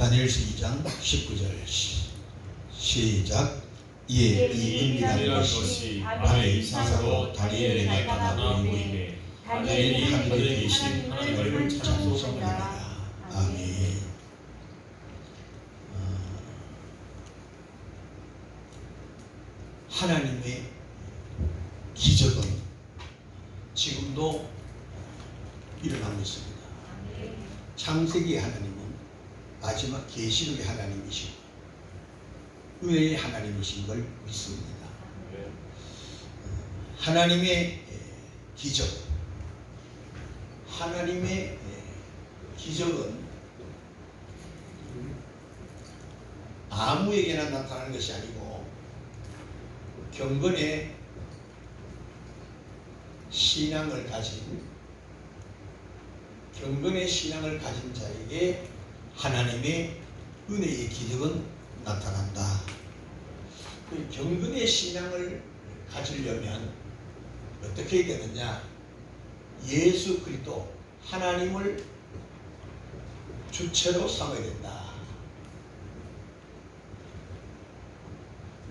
다니엘서 2장 19절 시작. 이에 이 은밀한 것이 밤의 이상으로 다니엘에게 나타나 보이매 다니엘이 하늘에 계신 하나님을 찬송하니라. 아멘. 하나님의 기적은 지금도 일어나고 있습니다. 창세기의 하나님은 마지막 계시록의 하나님이시고 은혜의 하나님이신 걸 믿습니다. 하나님의 기적, 하나님의 기적은 아무에게나 나타나는 것이 아니고 경건의 신앙을 가진 자에게 하나님의 은혜의 기적은 나타난다. 경건의 신앙을 가지려면 어떻게 해야 되느냐? 예수 그리스도 하나님을 주체로 삼아야 된다.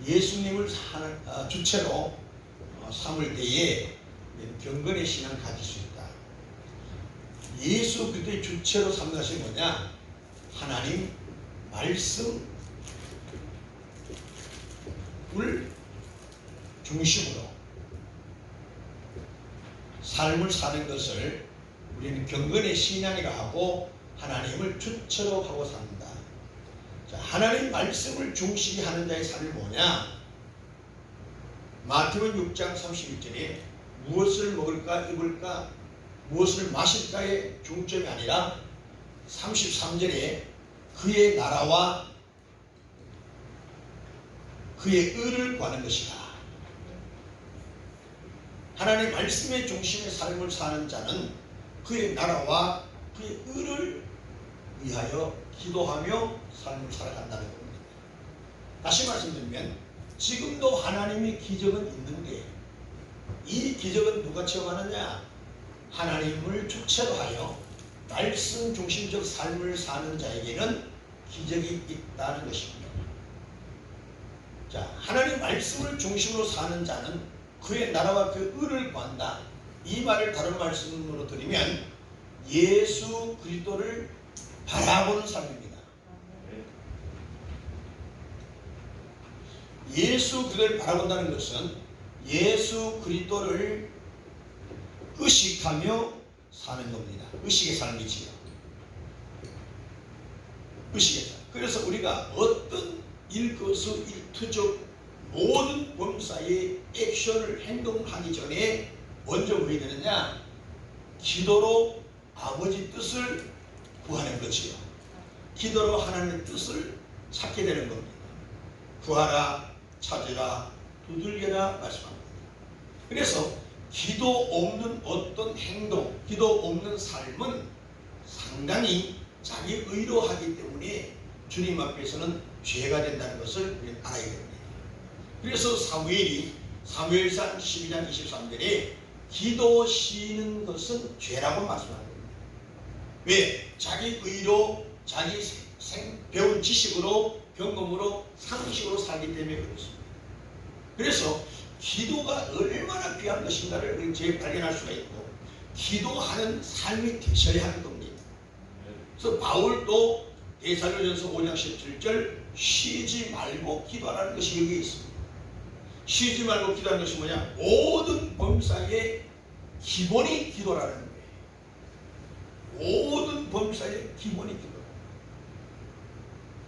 예수님을 주체로 삼을 때에 경건의 신앙을 가질 수 있다. 예수 그리스도의 주체로 삼는 것이 뭐냐? 하나님 말씀을 중심으로 삶을 사는 것을 우리는 경건의 신앙이라 하고 하나님을 주체로 하고 산다. 자, 하나님 말씀을 중심히 하는 자의 삶이 뭐냐? 마태복음 6장 31절에 무엇을 먹을까 입을까 무엇을 마실까의 중점이 아니라 33절에 그의 나라와 그의 의를 구하는 것이다. 하나님 말씀의 중심의 삶을 사는 자는 그의 나라와 그의 의를 위하여 기도하며 삶을 살아간다는 겁니다. 다시 말씀드리면 지금도 하나님의 기적은 있는데 이 기적은 누가 체험하느냐? 하나님을 주체로 하여 말씀 중심적 삶을 사는 자에게는 기적이 있다는 것입니다. 자, 하나님 말씀을 중심으로 사는 자는 그의 나라와 그 의를 구한다. 이 말을 다른 말씀으로 드리면 예수 그리스도를 바라보는 삶입니다. 예수 그리스도를 바라본다는 것은 예수 그리스도를 의식하며 사는 겁니다. 의식의 삶이지요. 의식의 삶. 그래서 우리가 어떤 일거수 일투족 모든 범사의 액션을 행동하기 전에 먼저 뭐 해야 되느냐? 기도로 아버지 뜻을 구하는 거지요. 기도로 하나님의 뜻을 찾게 되는 겁니다. 구하라, 찾으라, 두들겨라 말씀합니다. 그래서 기도 없는 어떤 행동, 기도 없는 삶은 상당히 자기 의로 하기 때문에 주님 앞에서는 죄가 된다는 것을 우리는 알아야 됩니다. 그래서 사무엘상 12장 23절에 기도 쉬는 것은 죄라고 말씀합니다. 왜? 자기 의로 자기 배운 지식으로 경험으로 상식으로 살기 때문에 그렇습니다. 그래서 기도가 얼마나 귀한 것인가를 우리는 재발견할 수가 있고 기도하는 삶이 되셔야 하는 겁니다. 그래서 바울도 데살로니가전서 5장 17절 쉬지 말고 기도하라는 것이 여기에 있습니다. 쉬지 말고 기도하는 것이 뭐냐? 모든 범사의 기본이 기도라는 거예요. 모든 범사의 기본이 기도.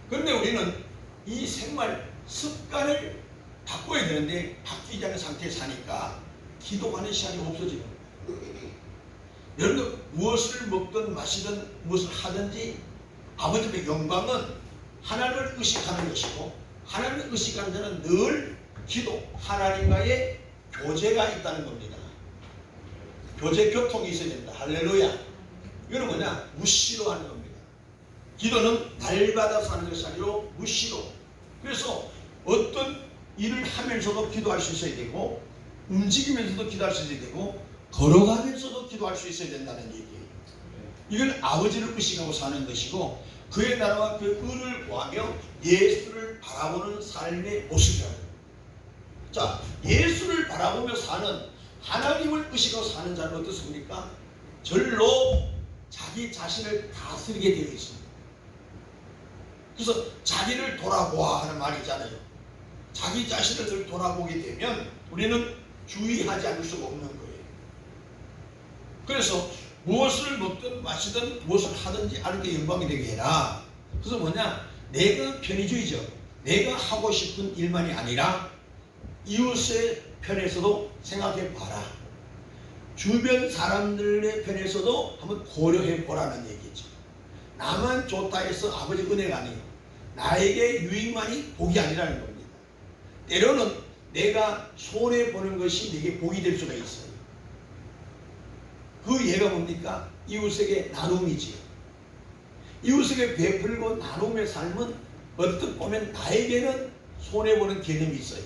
그런데 우리는 이 생활 습관을 바꿔야 되는데 바뀌지 않은 상태에 사니까 기도하는 시간이 없어지는 거예요. 여러분 무엇을 먹든 마시든 무엇을 하든지 아버지의 영광은 하나님을 의식하는 것이고 하나님을 의식하는 자는 늘 기도, 하나님과의 교제가 있다는 겁니다. 교제 교통이 있어야 된다. 할렐루야. 이거는 뭐냐? 무시로 하는 겁니다. 기도는 날받아서 하는 것이 아니라 무시로. 그래서 어떤 일을 하면서도 기도할 수 있어야 되고 움직이면서도 기도할 수 있어야 되고 걸어가면서도 기도할 수 있어야 된다는 얘기예요. 이건 아버지를 의식하고 사는 것이고 그의 나라와 그 의를 구하며 예수를 바라보는 삶의 모습이라고. 자, 예수를 바라보며 사는, 하나님을 의식하고 사는 자는 어떻습니까? 절로 자기 자신을 다스리게 되어 있습니다. 그래서 자기를 돌아보아 하는 말이 있잖아요. 자기 자신을 늘 돌아보게 되면 우리는 주의하지 않을 수가 없는 거예요. 그래서 무엇을 먹든 마시든 무엇을 하든지 하나님께 영광이 되게 해라. 그래서 뭐냐? 내가 편의주의죠. 내가 하고 싶은 일만이 아니라 이웃의 편에서도 생각해 봐라. 주변 사람들의 편에서도 한번 고려해 보라는 얘기죠. 나만 좋다 해서 아버지 은혜가 아니에요. 나에게 유익만이 복이 아니라는 겁니다. 때로는 내가 손해보는 것이 내게 복이 될 수가 있어요. 그 예가 뭡니까? 이웃에게 나눔이지요. 이웃에게 베풀고 나눔의 삶은 어떻게 보면 나에게는 손해보는 개념이 있어요.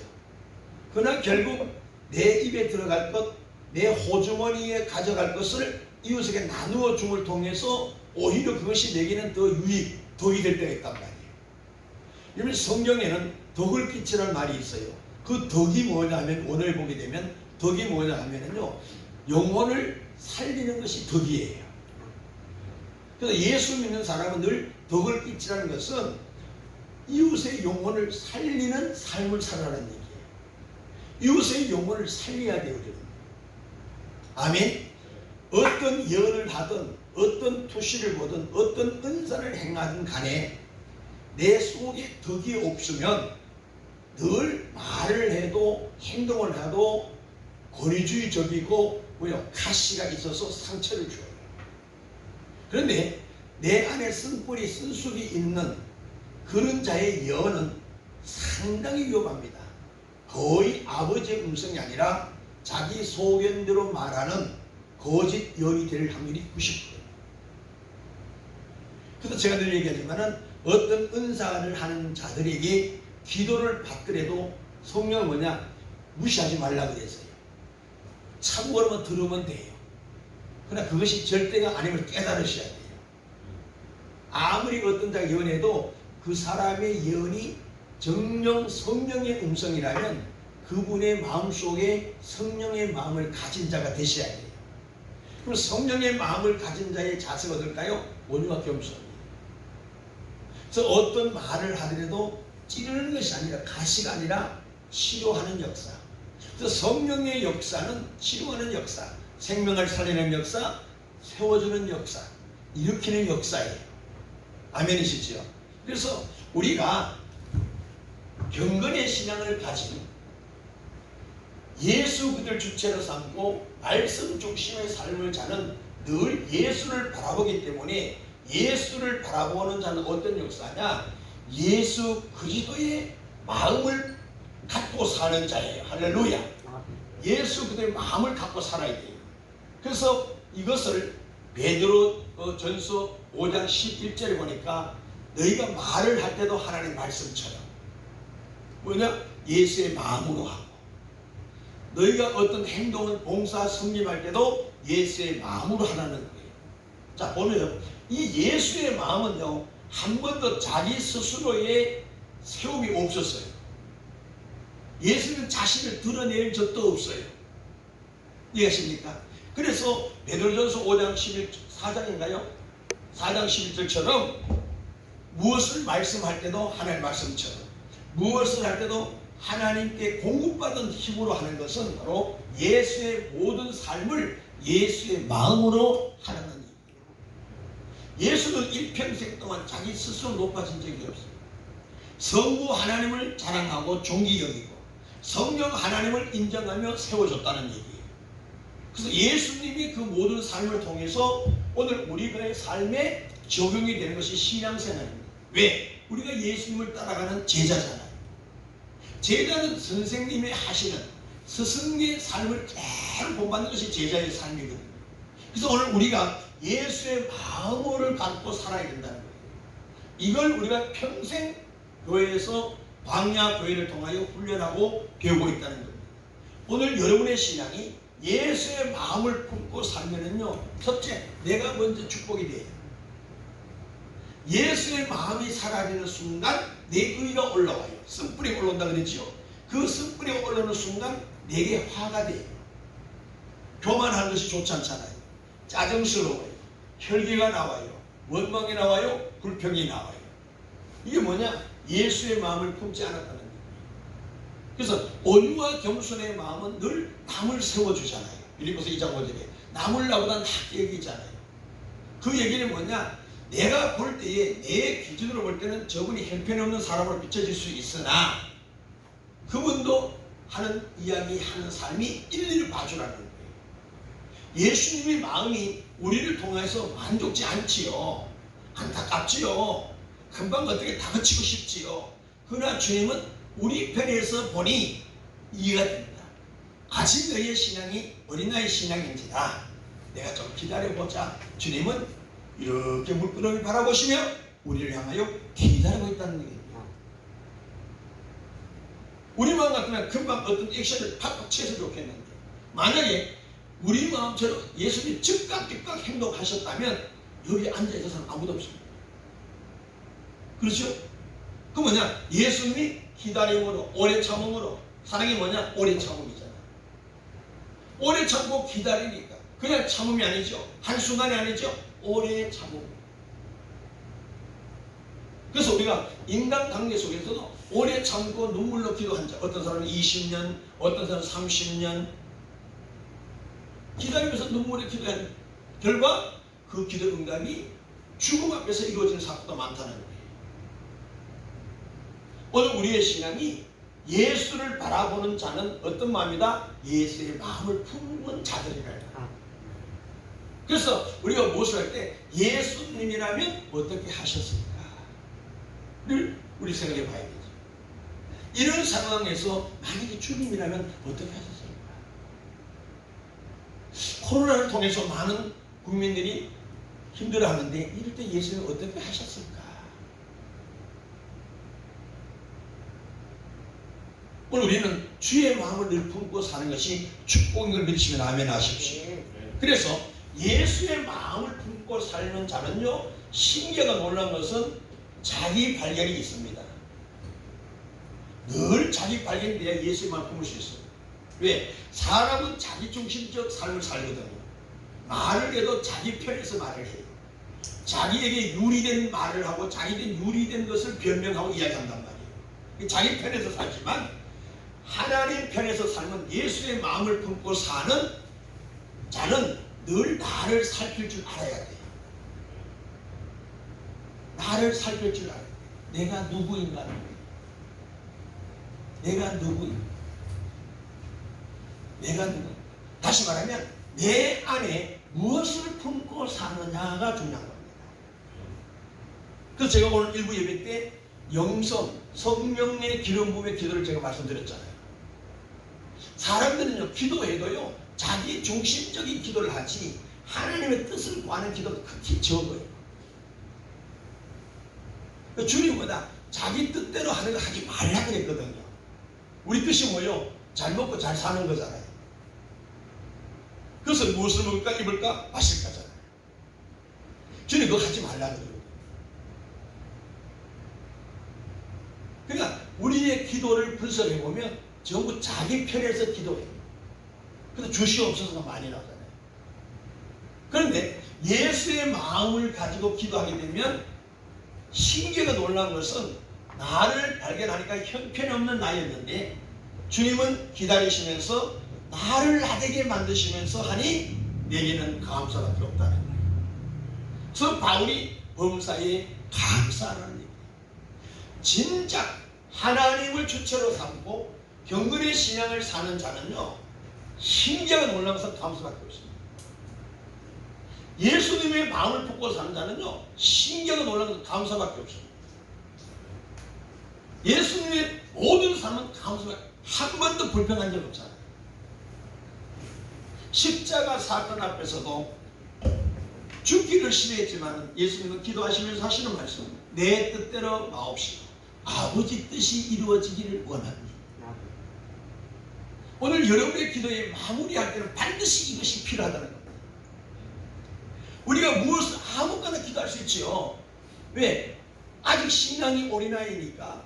그러나 결국 내 입에 들어갈 것, 내 호주머니에 가져갈 것을 이웃에게 나누어 줌을 통해서 오히려 그것이 내게는 더 덕이 될 때가 있단 말이에요. 여러분, 성경에는 덕을 끼치라는 말이 있어요. 그 덕이 뭐냐 하면, 오늘 보게 되면 덕이 뭐냐 하면요, 영혼을 살리는 것이 덕이에요. 그래서 예수 믿는 사람은 늘 덕을 끼치라는 것은 이웃의 영혼을 살리는 삶을 살아라는 얘기예요. 이웃의 영혼을 살려야 돼요. 아멘. 어떤 예언을 하든 어떤 투시를 보든 어떤 은사를 행하든 간에 내 속에 덕이 없으면 늘 말을 해도 행동을 해도 권위주의적이고 가시가 있어서 상처를 줘요. 그런데 내 안에 쓴뿌리 쓴숲이 있는 그런 자의 예언은 상당히 위험합니다. 거의 아버지의 음성이 아니라 자기 소견대로 말하는 거짓 예언이 될 확률이 90%. 그래서 제가 늘 얘기하지만은 어떤 은사를 하는 자들에게 기도를 받더라도 성령은 뭐냐? 무시하지 말라 그랬어요. 참고로만 들으면 돼요. 그러나 그것이 절대가 아님을 깨달으셔야 돼요. 아무리 어떤 자가 예언해도 그 사람의 예언이 정령 성령의 음성이라면 그분의 마음속에 성령의 마음을 가진 자가 되셔야 돼요. 그럼 성령의 마음을 가진 자의 자세가 어떨까요? 온유와 겸손이에요. 그래서 어떤 말을 하더라도 찌르는 것이 아니라 가시가 아니라 치료하는 역사. 그래서 성령의 역사는 치료하는 역사, 생명을 살리는 역사, 세워주는 역사, 일으키는 역사예요. 아멘이시죠? 그래서 우리가 경건의 신앙을 가진 예수 그들 주체로 삼고 말씀 중심의 삶을 자는 늘 예수를 바라보기 때문에 예수를 바라보는 자는 어떤 역사냐? 예수 그리스도의 마음을 갖고 사는 자예요. 할렐루야. 예수 그들의 마음을 갖고 살아야 돼요. 그래서 이것을 베드로 전서 5장 11절에 보니까 너희가 말을 할 때도 하나님 말씀처럼 뭐냐? 예수의 마음으로 하고 너희가 어떤 행동을 봉사 성립할 때도 예수의 마음으로 하라는 거예요. 자, 보면 이 예수의 마음은요 한 번도 자기 스스로의 세움이 없었어요. 예수는 자신을 드러낼 적도 없어요. 이해하십니까? 그래서 베드로전서 5장 4장인가요? 4장 11절처럼 무엇을 말씀할 때도 하나님 말씀처럼 무엇을 할 때도 하나님께 공급받은 힘으로 하는 것은 바로 예수의 모든 삶을 예수의 마음으로 하라는 얘기예요. 예수는 일평생 동안 자기 스스로 높아진 적이 없어요. 성부 하나님을 자랑하고 존귀 여기고 성령 하나님을 인정하며 세워줬다는 얘기예요. 그래서 예수님이 그 모든 삶을 통해서 오늘 우리의 삶에 적용이 되는 것이 신앙생활입니다. 왜? 우리가 예수님을 따라가는 제자잖아요. 제자는 선생님이 하시는 스승의 삶을 그대로 본받는 것이 제자의 삶이거든요. 그래서 오늘 우리가 예수의 마음을 갖고 살아야 된다는 거예요. 이걸 우리가 평생 교회에서 광야 교회를 통하여 훈련하고 배우고 있다는 겁니다. 오늘 여러분의 신앙이 예수의 마음을 품고 살면은요, 첫째, 내가 먼저 축복이 돼요. 예수의 마음이 사라지는 순간 내 의가 올라와요. 쓴뿌리가 올라온다 그랬죠. 그 쓴뿌리가 올라오는 순간 내게 화가 돼요. 교만하는 것이 좋지 않잖아요. 짜증스러워요. 혈기가 나와요. 원망이 나와요. 불평이 나와요. 이게 뭐냐? 예수의 마음을 품지 않았다는 거예요. 그래서 온유와 겸손의 마음은 늘 남을 세워주잖아요. 빌립보서 2장 5절에 남을 나보다 낫게 여기잖아요. 그 얘기는 뭐냐? 내가 볼 때에 내 기준으로 볼 때는 저분이 형편없는 사람으로 비춰질 수 있으나 그분도 하는 이야기하는 삶이 일일이 봐주라는 거예요. 예수님의 마음이 우리를 통해서 만족지 않지요. 안타깝지요. 금방 어떻게 다그치고 싶지요. 그러나 주님은 우리 편에서 보니 이해가 됩니다. 아직 너희의 신앙이 어린아이 신앙인지라 내가 좀 기다려보자. 주님은 이렇게 물끄러미 바라보시며 우리를 향하여 기다리고 있다는 얘기입니다. 우리 마음 같으면 금방 어떤 액션을 팍팍 취해서 좋겠는데, 만약에 우리 마음처럼 예수님이 즉각 행동하셨다면 여기 앉아있는 사람 아무도 없습니다. 그렇죠? 그 뭐냐? 예수님이 기다림으로, 오래 참음으로, 사랑이 뭐냐? 오래 참음이잖아. 오래 참고 기다리니까 그냥 참음이 아니죠. 한순간이 아니죠. 오래 참음. 그래서 우리가 인간관계 속에서도 오래 참고 눈물로 기도한 자, 어떤 사람은 20년, 어떤 사람은 30년 기다리면서 눈물에 기도한 결과 그 기도 응답이 죽음 앞에서 이루어지는 사건도 많다는 거예요. 오늘 우리의 신앙이 예수를 바라보는 자는 어떤 마음이다? 예수의 마음을 품는 자들이라. 그래서 우리가 무엇을 할 때 예수님이라면 어떻게 하셨을까를 우리 생각해 봐야 되죠. 이런 상황에서 만약에 주님이라면 어떻게 하셨을까? 코로나를 통해서 많은 국민들이 힘들어하는데 이럴 때 예수님은 어떻게 하셨을까? 오늘 우리는 주의 마음을 늘 품고 사는 것이 축복인 걸 믿으시면 아멘 하십시오. 그래서 예수의 마음을 품고 살는 자는요, 신기하고 놀라운 것은 자기 발견이 있습니다. 늘 자기 발견이 돼야 예수의 마음을 품을 수 있어요. 왜? 사람은 자기 중심적 삶을 살거든요. 말을 해도 자기 편에서 말을 해요. 자기에게 유리된 말을 하고 자기에게 유리된 것을 변명하고 이야기한단 말이에요. 자기 편에서 살지만 하나님 편에서 살면 예수의 마음을 품고 사는 자는 늘 나를 살필 줄 알아야 돼요. 나를 살필 줄 알아야 돼요. 내가 누구인가? 내가 누구인가? 내가 누구? 다시 말하면 내 안에 무엇을 품고 사느냐가 중요한 겁니다. 그래서 제가 오늘 일부 예배 때 영성, 성령의 기름 부음의 기도를 제가 말씀드렸잖아요. 사람들은요, 기도해도요, 자기 중심적인 기도를 하지 하나님의 뜻을 구하는 기도가 극히 적어요. 주님보다 자기 뜻대로 하는 거 하지 말라 그랬거든요. 우리 뜻이 뭐예요? 잘 먹고 잘 사는 거잖아요. 그래서 무엇을 먹을까, 입을까, 마실까잖아요. 주님 그거 하지 말라 그래요. 그러니까 우리의 기도를 분석해보면 전부 자기 편에서 기도해요. 그래서 주시옵소서가 많이 나오잖아요. 그런데 예수의 마음을 가지고 기도하게 되면 신기하게 놀라운 것은 나를 발견하니까 형편없는 나였는데 주님은 기다리시면서 나를 나되게 만드시면서 하니 내게는 감사밖에 없다는 거예요. 그래서 바울이 범사에 감사하는 얘기예요. 진짜 하나님을 주체로 삼고 경건의 신앙을 사는 자는요, 신기하게 놀라운 것은 감사밖에 없습니다. 예수님의 마음을 품고 사는 자는요, 신기하게 놀라운 것은 감사밖에 없습니다. 예수님의 모든 삶은 감사밖에, 한 번도 불평한 적 없잖아요. 십자가 사건 앞에서도 죽기를 싫어했지만 예수님은 기도하시면서 하시는 말씀, 내 뜻대로 마옵시고 아버지 뜻이 이루어지기를 원합니다. 오늘 여러분의 기도에 마무리할 때는 반드시 이것이 필요하다는 겁니다. 우리가 무엇을 아무거나 기도할 수 있지요. 왜? 아직 신앙이 어린아이니까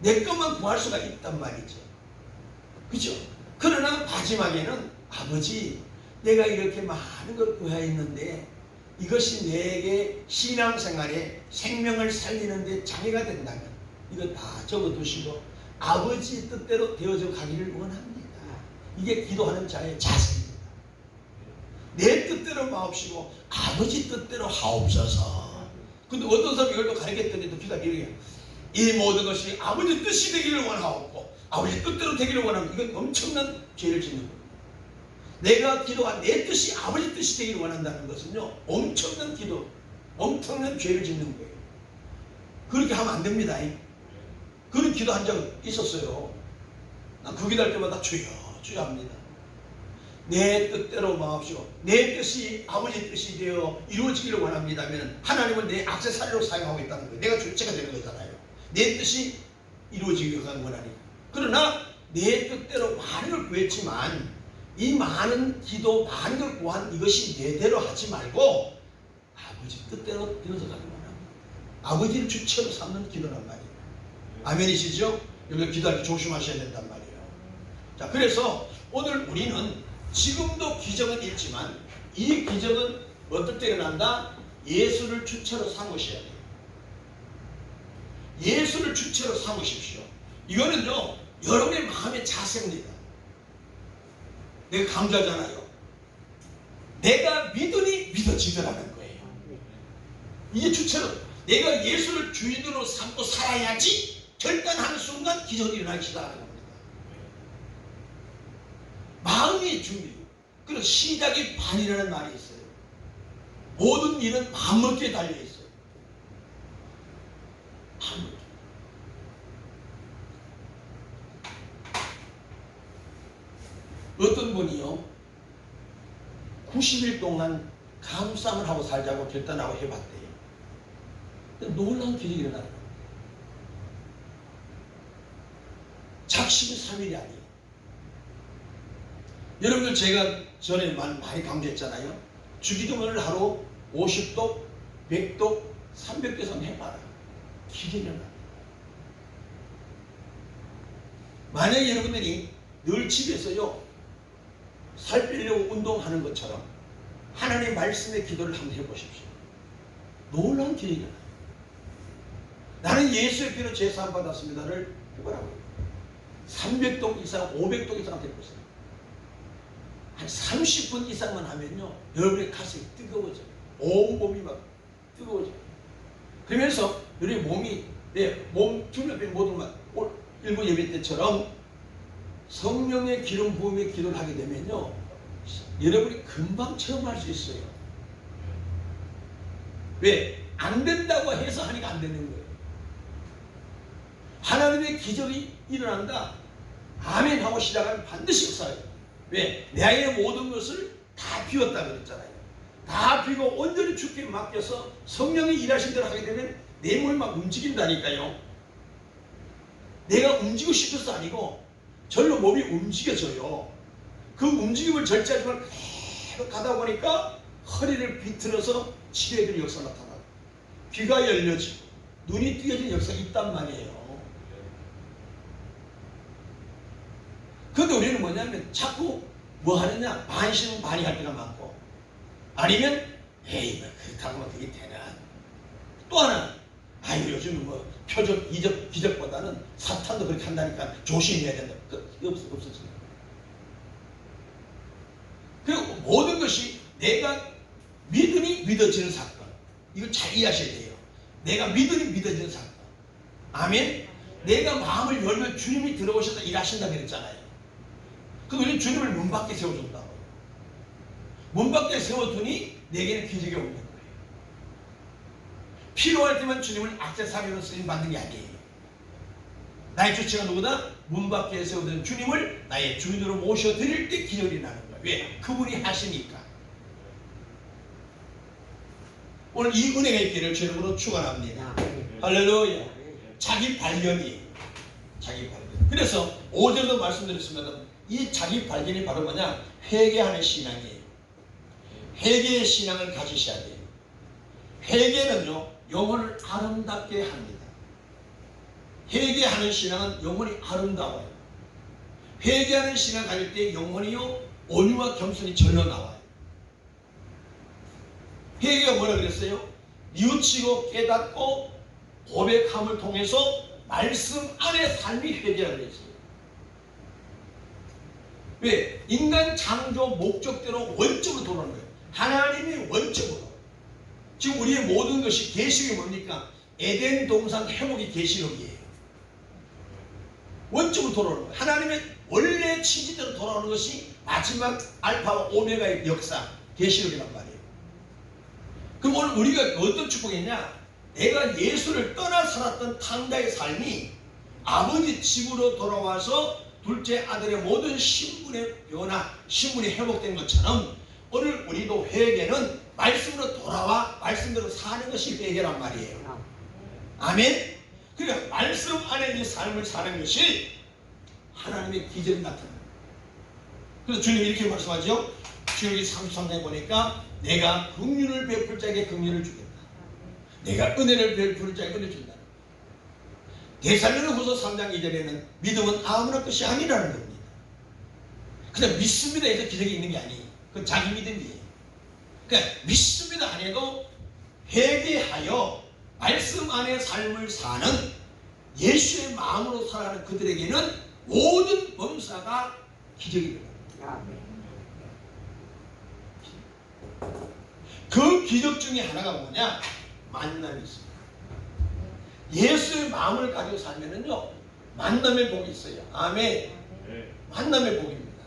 내 것만 구할 수가 있단 말이죠. 그죠? 그러나 마지막에는 아버지, 내가 이렇게 많은 걸 구하였는데 이것이 내게 신앙생활에 생명을 살리는 데 장애가 된다면 이거 다 적어두시고 아버지의 뜻대로 되어져 가기를 원합니다. 이게 기도하는 자의 자세입니다. 내 뜻대로 마옵시고 아버지 뜻대로 하옵소서. 근데 어떤 사람이 이걸 또 가르쳤더니 기도가 이래요. 이 모든 것이 아버지 뜻이 되기를 원하옵고 아버지 뜻대로 되기를 원하면 이건 엄청난 죄를 짓는 거예요. 내가 기도한 내 뜻이 아버지 뜻이 되기를 원한다는 것은요, 엄청난 기도, 엄청난 죄를 짓는 거예요. 그렇게 하면 안 됩니다. 그런 기도한 적 있었어요. 난 그 기도할 때마다 주여 주여 합니다. 내 뜻대로 마옵시고 내 뜻이 아버지 뜻이 되어 이루어지기를 원합니다 하면 하나님은 내 액세서리로 사용하고 있다는 거예요. 내가 주체가 되는 거잖아요. 내 뜻이 이루어지기를 원하니. 그러나 내 뜻대로 많은 걸 구했지만 이 많은 기도, 많은 걸 구한 이것이 내대로 하지 말고 아버지 뜻대로 되어서 가기를 원합니다. 아버지를 주체로 삼는 기도란 말이에요. 아멘이시죠? 여기 기도할 때 조심하셔야 된단 말이에요. 자, 그래서 오늘 우리는 지금도 기적은 있지만 이 기적은 어떨 때 일어난다? 예수를 주체로 삼으셔야 돼요. 예수를 주체로 삼으십시오. 이거는요, 여러분의 마음의 자세입니다. 내가 강조하잖아요. 내가 믿으니 믿어지더라는 거예요. 이게 주체로 내가 예수를 주인으로 삼고 살아야지 결단하는 순간 기적이 일어나기 시작하는 겁니다. 마음의 준비. 그리고 시작이 반이라는 말이 있어요. 모든 일은 마음먹기에 달려있어요. 마음먹기. 어떤 분이요 90일 동안 감싸움을 하고 살자고 결단하고 해봤대요. 놀라운 기적이 일어나는 겁니다. 작심이 3일이 아니에요. 여러분들 제가 전에 많이 강조했잖아요. 주기도문을 하루 50독, 100독, 300개선 해봐라. 기적이 일어납니다. 만약에 여러분들이 늘 집에서요 살 빼려고 운동하는 것처럼 하나님의 말씀의 기도를 한번 해보십시오. 놀라운 기적이 일어나요. 나는 예수의 피로 제사함 받았습니다를 해보라고요. 300독 이상, 500독 이상 되고 있어요. 한 30분 이상만 하면요 여러분의 가슴이 뜨거워져요. 온몸이 막 뜨거워져요. 그러면서 우리 몸이 몸 주변의 모든 것 일부 예배 때처럼 성령의 기름 부음의 기도를 하게 되면요 여러분이 금방 체험할 수 있어요. 왜? 안 된다고 해서 하니까 안 되는 거예요. 하나님의 기적이 일어난다. 아멘 하고 시작하면 반드시 역사해요. 왜? 내 안의 모든 것을 다 비웠다 그랬잖아요. 다 비고 온전히 주께 맡겨서 성령이 일하신 대로 하게 되면 내 몸이 막 움직인다니까요. 내가 움직이고 싶어서 아니고 절로 몸이 움직여져요. 그 움직임을 절제하지 말고 계속 가다 보니까 허리를 비틀어서 치료해주는 역사가 나타나고 귀가 열려지고 눈이 뜨여지는 역사가 있단 말이에요. 그런데 우리는 뭐냐면 자꾸 뭐 하느냐 반신반의할 때가 많고 아니면 에이 뭐 그렇다고 그게 되나. 또 하나 아이고 요즘은 뭐 표적 이적 기적보다는 사탄도 그렇게 한다니까 조심해야 된다. 없어지네. 그리고 모든 것이 내가 믿으니 믿어지는 사건. 이거 잘 이해하셔야 돼요. 내가 믿으니 믿어지는 사건. 아멘. 내가 마음을 열면 주님이 들어오셔서 일하신다 그랬잖아요. 그럼 우리는 주님을 문 밖에 세워준다고. 문 밖에 세워두니 내게는 기적이 없는 거예요. 필요할 때만 주님을 액세서리로 쓰임 받는 게 아니에요. 나의 주체가 누구다? 문 밖에 세워둔 주님을 나의 주인으로 모셔드릴 때 기적이 나는 거예요. 왜? 그분이 하시니까. 오늘 이 은혜가 있기를 주님으로 축원합니다. 할렐루야. 자기 발견이 자기 발견. 그래서 5절도 말씀드렸습니다. 이 자기 발견이 바로 뭐냐? 회개하는 신앙이에요. 회개의 신앙을 가지셔야 돼요. 회개는요, 영혼을 아름답게 합니다. 회개하는 신앙은 영혼이 아름다워요. 회개하는 신앙 가질 때 영혼이요, 온유와 겸손이 절로 나와요. 회개가 뭐라 그랬어요? 뉘우치고 깨닫고 고백함을 통해서 말씀 안에 삶이 회개라 그랬어요. 왜? 인간 창조 목적대로 원점으로 돌아오는 거예요. 하나님이 원점으로. 지금 우리의 모든 것이 계시록이 뭡니까? 에덴 동산 회복이 계시록이에요. 원점으로 돌아오는 거예요. 하나님의 원래 취지대로 돌아오는 것이 마지막 알파와 오메가의 역사, 계시록이란 말이에요. 그럼 오늘 우리가 어떤 축복이냐? 내가 예수를 떠나 살았던 탕자의 삶이 아버지 집으로 돌아와서 둘째 아들의 모든 신분의 변화, 신분이 회복된 것처럼 오늘 우리도 회개는 말씀으로 돌아와 말씀대로 사는 것이 회개란 말이에요. 아멘? 그러니까 말씀 안에 이 삶을 사는 것이 하나님의 기적이 나타납니다. 그래서 주님이 이렇게 말씀하죠. 주역이 33장에 보니까 내가 긍휼을 베풀 자에게 긍휼을 주겠다. 내가 은혜를 베풀 자에게 은혜를 준다. 데살로니가후서 3장 2절에는 믿음은 아무나 것이 아니라는 겁니다. 그냥 믿습니다 해서 기적이 있는 게 아니에요. 그건 자기 믿음이에요. 그러니까 믿습니다 안 해도 회개하여 말씀 안에 삶을 사는 예수의 마음으로 살아가는 그들에게는 모든 범사가 기적이 됩니다. 그 기적 중에 하나가 뭐냐? 만남이 있습니다. 예수의 마음을 가지고 살면은요, 만남의 복이 있어요. 아멘. 만남의 복입니다.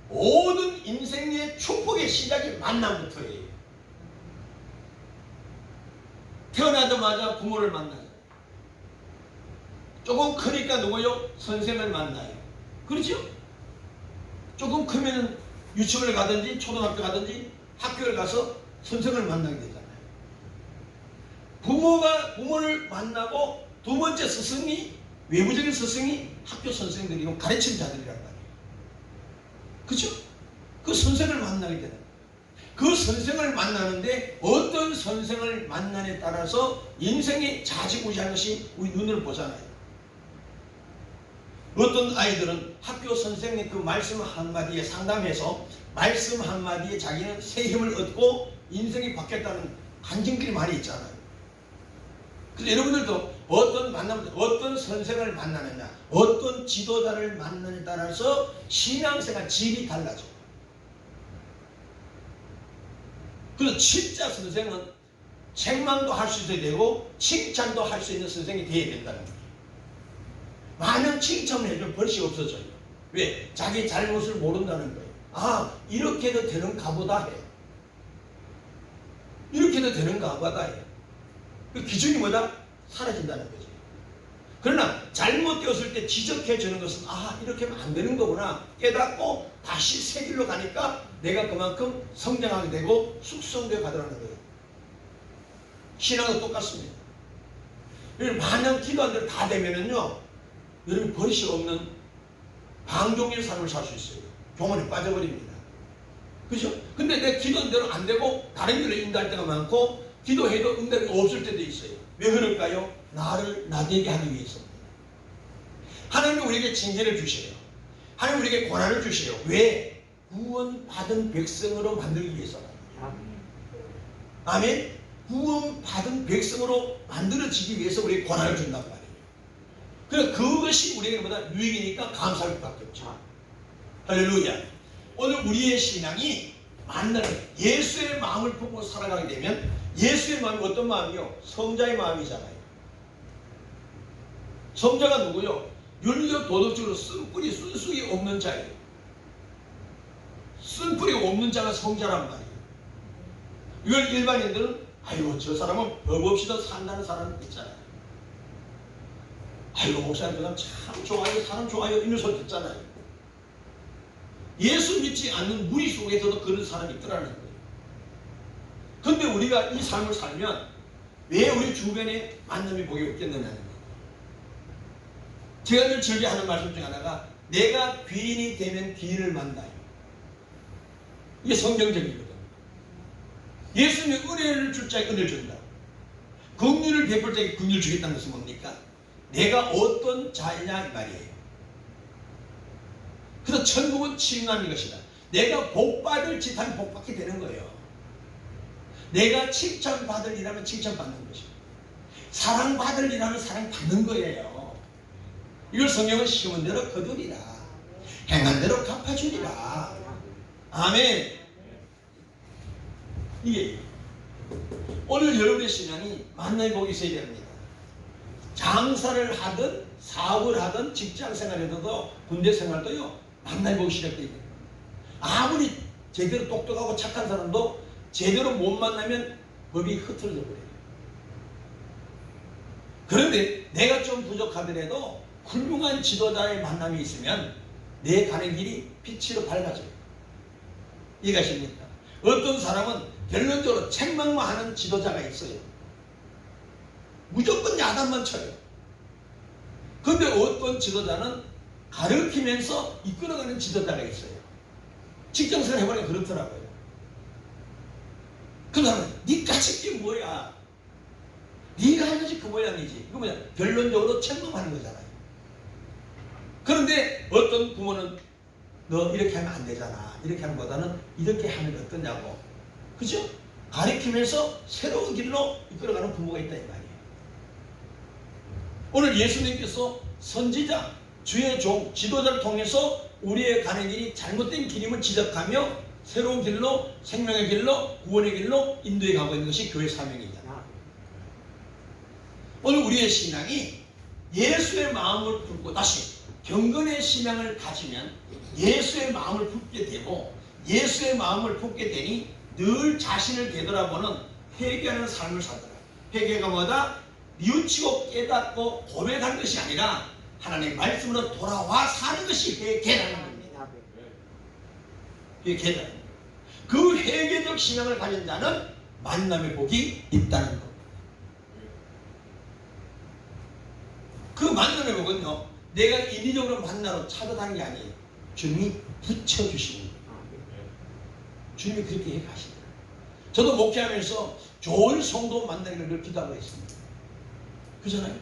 모든 인생의 축복의 시작이 만남부터예요. 태어나자마자 부모를 만나요. 조금 크니까 누구요? 선생을 만나요. 그렇죠? 조금 크면은 유치원을 가든지 초등학교 가든지 학교를 가서 선생을 만나게 되잖아요. 부모가 부모를 만나고 두 번째 스승이, 외부적인 스승이 학교 선생들이고 가르치는 자들이란 말이에요. 그렇죠? 그 선생을 만나게 되는 거예요. 그 선생을 만나는데 어떤 선생을 만나냐에 따라서 인생이 좌지우지한 것이 우리 눈으로 보잖아요. 어떤 아이들은 학교 선생님 그 말씀 한마디에 상담해서 말씀 한마디에 자기는 새 힘을 얻고 인생이 바뀌었다는 간증들이 많이 있잖아요. 그래서 여러분들도 어떤 선생을 만나느냐, 어떤 지도자를 만나느냐에 따라서 신앙생활 질이 달라져. 그래서 진짜 선생은 책망도 할 수 있어야 되고 칭찬도 할 수 있는 선생이 되어야 된다는 거예요. 많은 칭찬을 해주면 버릇이 없어져요. 왜? 자기 잘못을 모른다는 거예요. 아, 이렇게도 되는가 보다 해. 이렇게도 되는가 보다 해. 그 기준이 뭐다? 사라진다는 거죠. 그러나 잘못되었을 때 지적해 주는 것은 아, 이렇게 하면 안 되는 거구나 깨닫고 다시 새 길로 가니까 내가 그만큼 성장하게 되고 숙성되어 가더라는 거예요. 신앙도 똑같습니다. 만약 기도 안 대로 다 되면은요, 여러분 버릇이 없는 방종의 삶을 살 수 있어요. 교만에 빠져버립니다. 그죠? 근데 내 기도한 대로 안 되고 다른 길로 인도할 때가 많고 기도해도 응답이 없을 때도 있어요. 왜 그럴까요? 나를 나대게 하기 위해서입니다. 하나님은 우리에게 징계를 주셔요. 하나님은 우리에게 고난을 주셔요. 왜? 구원받은 백성으로 만들기 위해서입니다. 아멘? 구원받은 백성으로 만들어지기 위해서 우리에게 고난을 준단 말이에요. 그래서 그것이 우리에게 보다 유익이니까 감사할 수밖에 없죠. 할렐루야. 오늘 우리의 신앙이 만나는 예수의 마음을 품고 살아가게 되면 예수의 마음이 어떤 마음이요? 성자의 마음이잖아요. 성자가 누구요? 윤리적 도덕적으로 쓴뿌리 쓴쑥이 없는 자예요. 쓴뿌리가 없는 자가 성자란 말이에요. 이걸 일반인들은 아이고 저 사람은 법 없이도 산다는 사람 있잖아요. 아이고 목사님 그 사람 참 좋아요, 사람 좋아요 이런 소리 듣잖아요. 예수 믿지 않는 무리 속에서도 그런 사람이 있더라는 거예요. 근데 우리가 이 삶을 살면 왜 우리 주변에 만남이 복이 없겠느냐는 거예요. 제가 늘 즐겨 하는 말씀 중에 하나가 내가 귀인이 되면 귀인을 만나요. 이게 성경적이거든. 예수님이 은혜를 줄 자에 은혜를 준다. 긍휼을 베풀 자에게 긍휼을 주겠다는 것은 뭡니까? 내가 어떤 자이냐 이 말이에요. 그래서 천국은 칭함인 것이다. 내가 복받을 짓 하면 복받게 되는 거예요. 내가 칭찬받을 일하면 칭찬받는 것이고 사랑받을 일하면 사랑받는 거예요. 이걸 성경은 심은 대로 거두리라 행한 대로 갚아주리라. 아멘. 이게 오늘 여러분의 신앙이 만나의 복이 있어야 됩니다. 장사를 하든 사업을 하든 직장생활에도 군대 생활도요 만나의 복이 시작되어야 됩니다. 아무리 제대로 똑똑하고 착한 사람도 제대로 못 만나면 법이 흐트러져 버려요. 그런데 내가 좀 부족하더라도 훌륭한 지도자의 만남이 있으면 내 가는 길이 빛으로 밝아져요. 이해가십니까? 어떤 사람은 결론적으로 책망만 하는 지도자가 있어요. 무조건 야단만 쳐요. 그런데 어떤 지도자는 가르치면서 이끌어가는 지도자가 있어요. 직장생활 해보니까 그렇더라고요. 그 사람은 니가 찍기 뭐야? 네가 해야지 그 모양이지. 이거 뭐냐? 결론적으로 책망하는 거잖아요. 그런데 어떤 부모는 너 이렇게 하면 안 되잖아. 이렇게 하는 것보다는 이렇게 하면 어떠냐고. 그죠? 가리키면서 새로운 길로 이끌어가는 부모가 있다 이 말이에요. 오늘 예수님께서 선지자, 주의 종, 지도자를 통해서 우리의 가는 길이 잘못된 길임을 지적하며 새로운 길로, 생명의 길로, 구원의 길로 인도해 가고 있는 것이 교회 사명이잖아. 오늘 우리의 신앙이 예수의 마음을 품고 다시 경건의 신앙을 가지면 예수의 마음을 품게 되고 예수의 마음을 품게 되니 늘 자신을 되돌아보는 회개하는 삶을 살더라. 회개가 뭐다? 뉘우치고 깨닫고 고백하는 것이 아니라 하나님의 말씀으로 돌아와 사는 것이 회개라는 겁니다. 회개라는 겁니다. 그 회개적 신앙을 가진 자는 만남의 복이 있다는 겁니다. 그 만남의 복은요, 내가 인위적으로 만나러 찾아다니는 게 아니에요. 주님이 붙여주시는 거예요. 주님이 그렇게 얘기하시더라고요. 저도 목회하면서 좋은 성도 만나는 걸 늘 기도하고 있습니다. 그잖아요.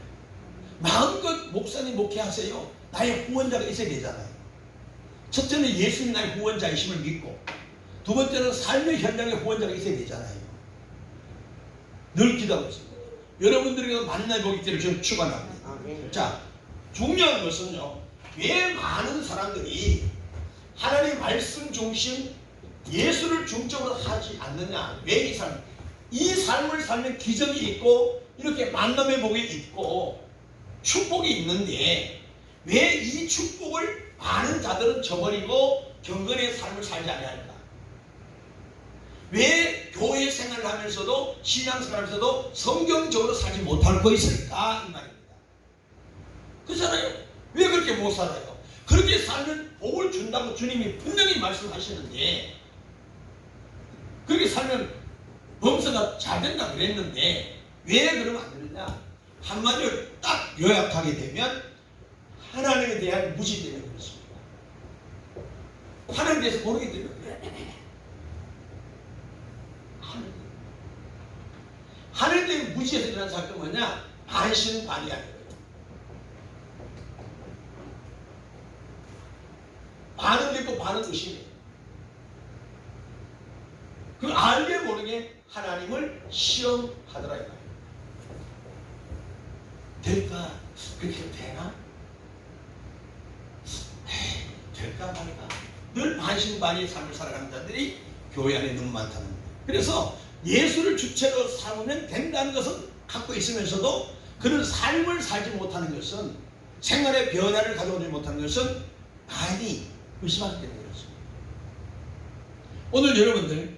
마음껏 목사님 목회하세요. 나의 후원자가 있어야 되잖아요. 첫째는 예수님이 나의 후원자이심을 믿고 두 번째는 삶의 현장에 후원자가 있어야 되잖아요. 늘 기도하고 있습니다. 여러분들에게 만남의 복이 있기를 저는 축원합니다. 자, 중요한 것은요, 왜 많은 사람들이 하나님의 말씀 중심 예수를 중점으로 하지 않느냐. 왜 이 삶을 살면 기적이 있고 이렇게 만남의 복이 있고 축복이 있는데 왜 이 축복을 많은 자들은 저버리고 경건의 삶을 살지 않을까? 왜 교회 생활을 하면서도 신앙생활하면서도 성경적으로 살지 못하고 있을까? 이 말입니다. 그렇잖아요. 왜 그렇게 못 살아요? 그렇게 살면 복을 준다고 주님이 분명히 말씀하시는데 그렇게 살면 범사가 잘 된다 그랬는데 왜 그러면 안 되느냐? 한마디로 딱 요약하게 되면 하나님에 대한 무시 때문에 그렇습니다. 하나님에 대해서 모르기 때문에 그래요. 하나님에 대해 무시해서 일어난 사건은 뭐냐? 반신반의하는 거예요. 반은 믿고 반은 의심해요. 그 알게 모르게 하나님을 시험하더라 이 말이에요. 될까? 그렇게 해도 되나? 될까 말까? 늘 반신반의의 삶을 살아가는 자들이 교회 안에 너무 많다는 거예요. 그래서 예수를 주체로 삼으면 된다는 것은 갖고 있으면서도 그런 삶을 살지 못하는 것은 생활의 변화를 가져오지 못하는 것은 많이 의심하기 때문에 그렇습니다. 오늘 여러분들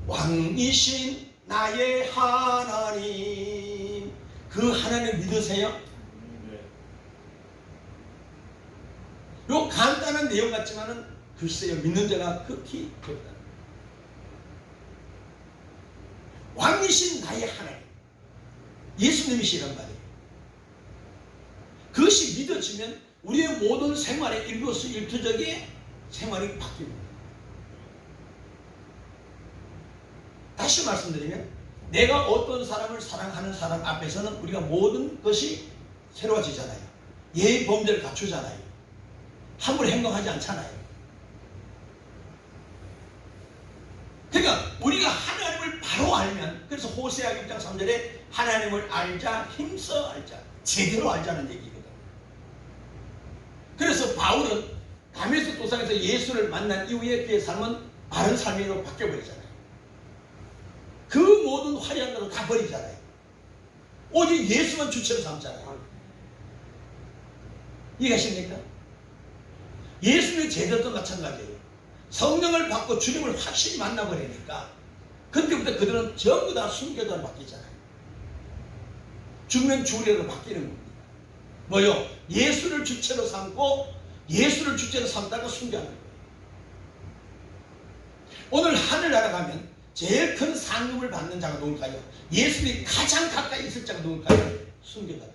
왕이신 나의 하나님 그 하나님 믿으세요? 요 간단한 내용 같지만은 글쎄요 믿는 자가 극히 적다. 왕이신 나의 하나님 예수님이시란 말이에요. 그것이 믿어지면 우리의 모든 생활의 일거수일투족의 생활이 바뀝니다. 다시 말씀드리면 내가 어떤 사람을 사랑하는 사람 앞에서는 우리가 모든 것이 새로워지잖아요. 예의 범죄를 갖추잖아요. 함부로 행동하지 않잖아요. 그러니까 우리가 하나님을 바로 알면, 그래서 호세아 6장 3절에 하나님을 알자, 힘써 알자, 제대로 알자는 얘기거든. 그래서 바울은 다메섹 도상에서 예수를 만난 이후에 그의 삶은 바른 삶으로 바뀌어버리잖아요. 그 모든 화려한 것을 다 버리잖아요. 오직 예수만 주체로 삼잖아요. 이해하십니까? 예수의 제자도 마찬가지예요. 성령을 받고 주님을 확실히 만나버리니까 그때부터 그들은 전부 다 순교자로 바뀌잖아요. 죽는 주례로 바뀌는 겁니다. 뭐요? 예수를 주체로 삼고 예수를 주체로 삼다가 순교하는 거예요. 오늘 하늘나라 가면 제일 큰 상급을 받는 자가 누굴까요? 예수님이 가장 가까이 있을 자가 누굴까요? 순교자들.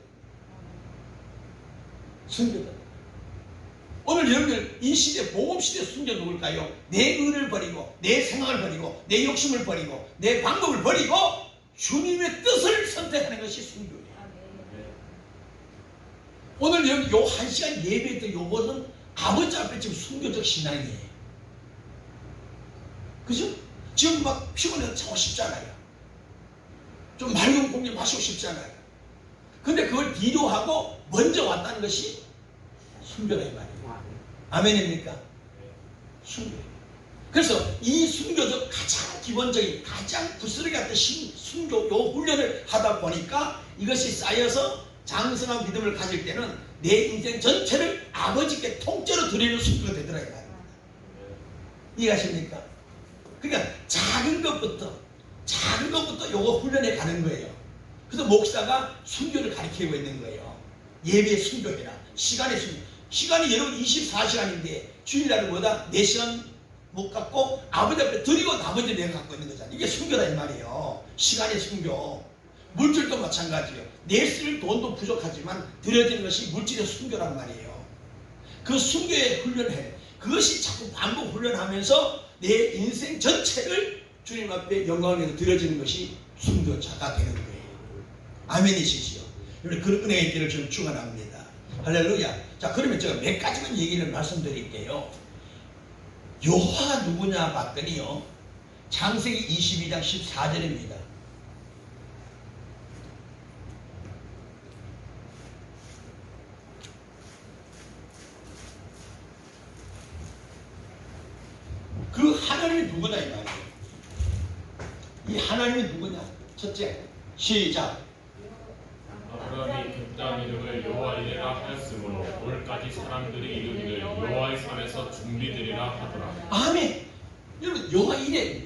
순교자들. 오늘 여러분들 이 시대, 복음시대 순교 누굴까요? 내 의를 버리고 내 생각을 버리고 내 욕심을 버리고 내 방법을 버리고 주님의 뜻을 선택하는 것이 순교예요. 오늘 여러분 요 한 시간 예배 때 요것은 아버지 앞에 지금 순교적 신앙이에요. 그죠? 지금 막 피곤해서 자고 싶잖아요. 좀 맑은 공기 마시고 싶잖아요. 근데 그걸 뒤로 하고 먼저 왔다는 것이 순교다 이 말이에요. 아멘입니까? 순교. 그래서 이 순교적 가장 기본적인, 가장 부스러기 같은 순교 요 훈련을 하다 보니까 이것이 쌓여서 장성한 믿음을 가질 때는 내 인생 전체를 아버지께 통째로 드리는 순교가 되더라 이 말이에요. 이해하십니까? 그러니까 작은 것부터 요거 훈련해 가는 거예요. 그래서 목사가 순교를 가르치고 있는 거예요. 예배의 순교해라. 시간의 순교. 시간이 여러분 24시간인데 주일날은 뭐다? 4시간 못 갖고 아버지 앞에 드리고 나머지 내가 갖고 있는 거잖아요. 이게 순교다 이 말이에요. 시간의 순교. 물질도 마찬가지예요. 내 쓸 돈도 부족하지만 드려지는 것이 물질의 순교란 말이에요. 그 순교의 훈련을 그것이 자꾸 반복 훈련하면서 내 인생 전체를 주님 앞에 영광에서 드려지는 것이 순교자가 되는 거예요. 아멘이시지요. 여러분 그런 은혜의 있기를 좀 축원합니다. 할렐루야. 자, 그러면 제가 몇 가지만 얘기를 말씀드릴게요. 여호와가 누구냐 봤더니요, 창세기 22장 14절입니다. 그 하나님이 누구냐 이 말이에요. 이 하나님이 누구냐? 첫째, 시작. 아브라함이 그 땅 이름을 여호와이라 하였으므로 오늘까지 사람들이 이르기를 여호와의 산에서 준비되리라 하더라. 아멘. 여러분 여호와 이래